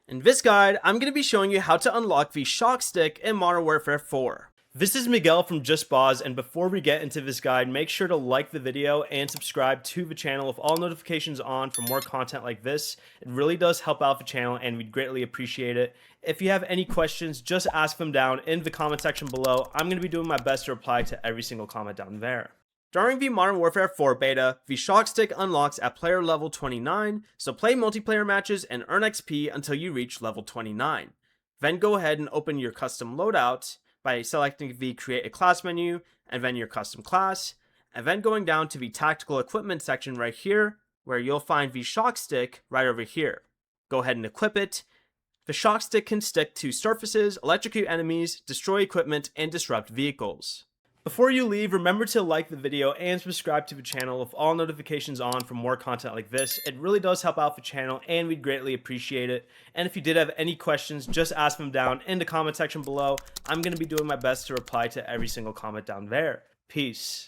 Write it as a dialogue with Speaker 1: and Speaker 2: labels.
Speaker 1: In this guide, I'm going to be showing you how to unlock the Shock Stick in Modern Warfare 4. This is Miguel from Just Boz, and before we get into this guide, make sure to like the video and subscribe to the channel with all notifications on for more content like this. It really does help out the channel and we'd greatly appreciate it. If you have any questions, just ask them down in the comment section below. I'm going to be doing my best to reply to every single comment down there. During the Modern Warfare 4 beta, the Shock Stick unlocks at player level 29, so play multiplayer matches and earn XP until you reach level 29. Then go ahead and open your custom loadout by selecting the Create a Class menu, and then your custom class, and then going down to the Tactical Equipment section right here, where you'll find the Shock Stick right over here. Go ahead and equip it. The Shock Stick can stick to surfaces, electrocute enemies, destroy equipment, and disrupt vehicles. Before you leave, remember to like the video and subscribe to the channel with all notifications on for more content like this. It really does help out the channel and we'd greatly appreciate it. And if you did have any questions, just ask them down in the comment section below. I'm going to be doing my best to reply to every single comment down there. Peace.